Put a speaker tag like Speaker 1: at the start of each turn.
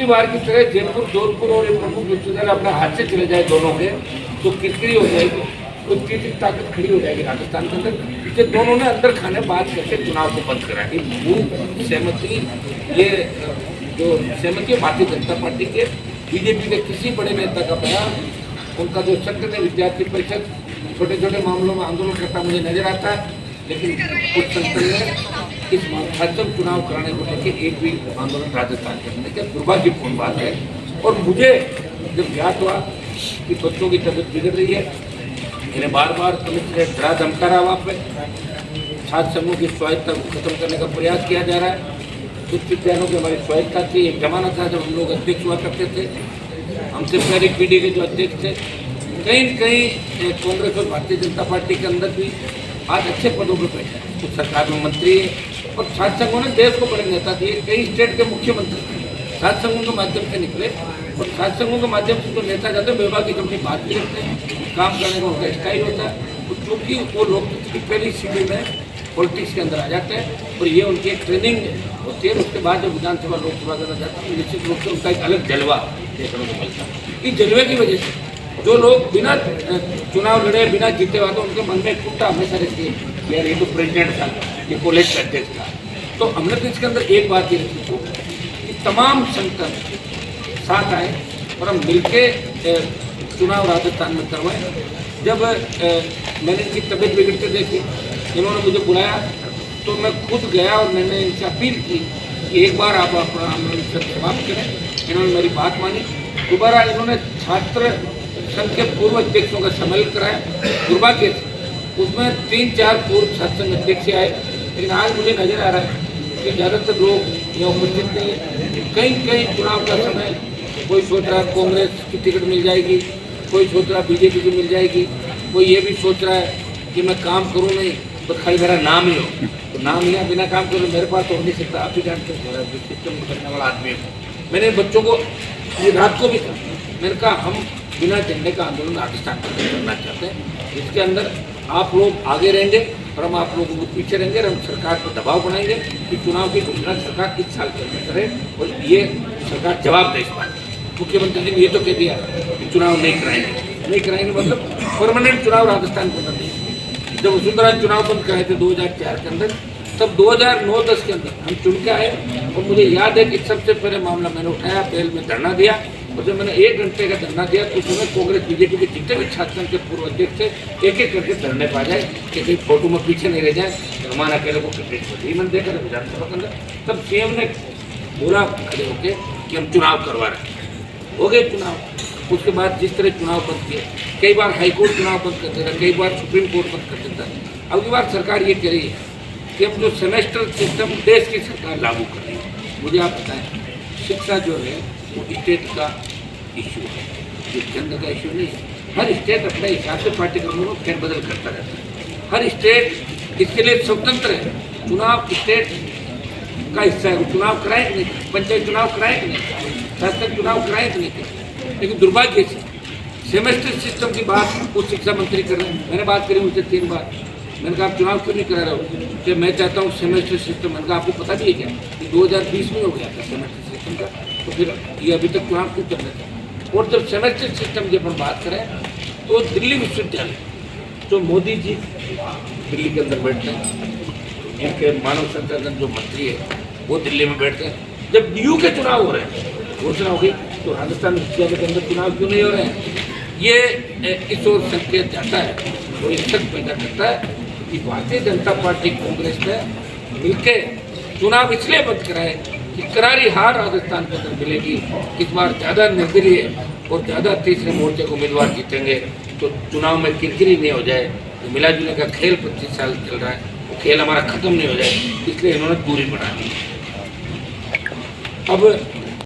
Speaker 1: बार की तरह जयपुर, जोधपुर और ये प्रमुख विश्वविद्यालय अपने हाथ से चले जाए दोनों के तो किरकिरी हो जाएगी, तो तीसरी ताकत खड़ी हो जाएगी राजस्थान के अंदर। इसलिए दोनों ने अंदर खाने बात करके चुनाव को बंद करा। ये मूल सहमति, ये जो सहमति है भारतीय जनता पार्टी के, बीजेपी के किसी बड़े नेता का बयान, उनका जो संगठन विद्यार्थी परिषद छोटे छोटे मामलों में आंदोलन करता मुझे नजर आता है, लेकिन कुछ संगठन ने इस महत्वपूर्ण चुनाव कराने को लेकर एक भी आंदोलन राजस्थान के अंदर क्या दुर्भाग्यपूर्ण बात है। और मुझे जब ज्ञात हुआ कि बच्चों की तबीयत बिगड़ रही है, इन्हें बार बार कमिश्नर डरा धमका वहाँ पे छात्र संघों की स्वायत्ता को खत्म करने का प्रयास किया जा रहा है। कुछ विद्यालयों की हमारी स्वायत्ता थी, एक जमाना था जब हम लोग अध्यक्ष हुआ करते थे, हमसे पहले पीढ़ी के जो अध्यक्ष थे, कहीं न कहीं कांग्रेस और भारतीय जनता पार्टी के अंदर भी आज अच्छे पदों पर बैठे हैं, कुछ सरकार में मंत्री है और छात्र संघों ने देश को बड़े नेता दिए। कई स्टेट के मुख्यमंत्री छात्र संघों के माध्यम से निकले और छात्र संघों के माध्यम से जो नेता जाते हैं व्यवहार की अपनी बात भी रखते हैं, काम करने का उनका स्टाइल होता है, तो क्योंकि वो लोकतंत्र की पहली सीढ़ी में पॉलिटिक्स के अंदर आ जाते हैं और ये उनकी एक ट्रेनिंग होती है। उसके बाद जब विधानसभा लोकसभा के अंदर जाते हैं निश्चित रूप से उनका एक अलग जलवा देखने को मिलता है। इस जलवे की वजह से जो लोग बिना चुनाव लड़े, बिना जीते हुआ, तो उनके मन में कुत्ता हमेशा रहती है यार ये तो प्रेसिडेंट था, ये कॉलेज का अध्यक्ष था। तो हमने तो इसके अंदर एक बात ही रखी थी कि तमाम संगठन साथ आए और हम मिलके चुनाव राजस्थान में करवाएं। जब मैंने इनकी तबीयत बिगड़ते देखी, इन्होंने मुझे बुलाया तो मैं खुद गया और मैंने इनसे अपील की कि एक बार आप अपना आंदोलन समाप्त करें। इन्होंने मेरी बात मानी। दोबारा इन्होंने छात्र संघ के पूर्व अध्यक्षों का सम्मेलन कराया, दुर्भाग्य से उसमें 3-4 पूर्व छात्र संघ अध्यक्ष आए, लेकिन आज मुझे नजर आ रहा है कि ज़्यादातर लोग यहाँ उपस्थित नहीं है। कहीं चुनाव का समय कोई सोच रहा है कांग्रेस की टिकट मिल जाएगी, कोई सोच रहा है बीजेपी की मिल जाएगी, कोई ये भी सोच रहा है कि मैं काम करूँ नहीं तो खाली मेरा नाम ही हो, तो नाम ही है, बिना काम करूँ मेरे पास तो हो नहीं सकता। आप ही जानते हैं सिस्टम करने वाला आदमी है। मैंने बच्चों को ये रात को भी कहा, मैंने कहा हम बिना झंडे का आंदोलन राजस्थान में करना चाहते हैं, इसके अंदर आप लोग आगे रहेंगे और हम आप लोगों को पीछे रहेंगे और हम सरकार पर दबाव बनाएंगे कि चुनाव की घोषणा सरकार इस साल के अंदर करे और ये सरकार जवाब दे इस बात। मुख्यमंत्री जी ने ये तो कह दिया कि चुनाव नहीं कराएंगे मतलब परमानेंट चुनाव राजस्थान के अंदर नहीं। जब वसुंधरा चुनाव बंद कराए थे 2004 के अंदर, तब 2009-10 के अंदर हम चुन के आए और मुझे याद है कि सबसे पहले मामला मैंने उठाया, पहल में धरना दिया और जब मैंने 1 घंटे का धरना दिया तो उसमें कांग्रेस बीजेपी के जितने भी छात्र संघ के पूर्व अध्यक्ष थे एक एक करके धरने पा जाए कि कहीं फोटो में पीछे नहीं रह जाए, हमारा अकेले को क्रिकेट मैंने देखा था विधानसभा के अंदर। तब सीएम ने बोला खड़े होके कि हम चुनाव करवा रहे हैं, हो गए चुनाव। उसके बाद जिस तरह चुनाव बंद किए, कई बार हाईकोर्ट चुनाव बंद कर देता, कई बार सुप्रीम कोर्ट बंद कर देता। अगली बार सरकार ये कह रही है कि हम जो सेमेस्टर सिस्टम देश की सरकार लागू कर रही है। मुझे आप बताएं, शिक्षा जो है वो स्टेट का इशू है, ये केंद्र का इशू नहीं है। हर स्टेट अपने हिसाब से पाठ्यक्रमों में फेरबदल करता रहता है, हर स्टेट इसके लिए स्वतंत्र है। चुनाव स्टेट का हिस्सा है, वो चुनाव कराए कि नहीं, पंचायत चुनाव कराए कि नहीं, शासक चुनाव कराए कि नहीं। लेकिन दुर्भाग्य से सेमेस्टर सिस्टम की बात उच्च शिक्षा मंत्री कर रहे हैं। मैंने बात करी उनसे 3 बार, मैंने कहा आप चुनाव क्यों नहीं करा रहे हो कि मैं चाहता हूँ सेमेस्टर सिस्टम। मैंने कहा आपको पता भी है क्या कि 2020 में हो गया था सेमेस्टर सिस्टम का, तो फिर ये अभी तक चुनाव क्यों कर रहे थे। और जब सेमेस्टर सिस्टम की अपन बात करें तो दिल्ली विश्वविद्यालय जो मोदी जी दिल्ली के अंदर बैठते हैं, इनके मानव संसाधन जो मंत्री है वो दिल्ली में बैठते हैं। जब डीयू के चुनाव हो रहे हैं, घोषणा हो गई, तो राजस्थान विश्वविद्यालय के अंदर चुनाव क्यों नहीं हो रहे हैं। ये इस ओर संकेत जाता है और इस तक पैदा करता है कि भारतीय जनता पार्टी कांग्रेस ने मिलके चुनाव इसलिए बंद कराए कि करारी हार राजस्थान के अंदर मिलेगी। इस बार ज़्यादा निर्दलीय और ज़्यादा तीसरे मोर्चे को उम्मीदवार जीतेंगे तो चुनाव में किरकिरी नहीं हो जाए, तो मिला जुलने का खेल 25 साल चल रहा है वो खेल हमारा ख़त्म नहीं हो जाए, इसलिए इन्होंने दूरी बना दी। अब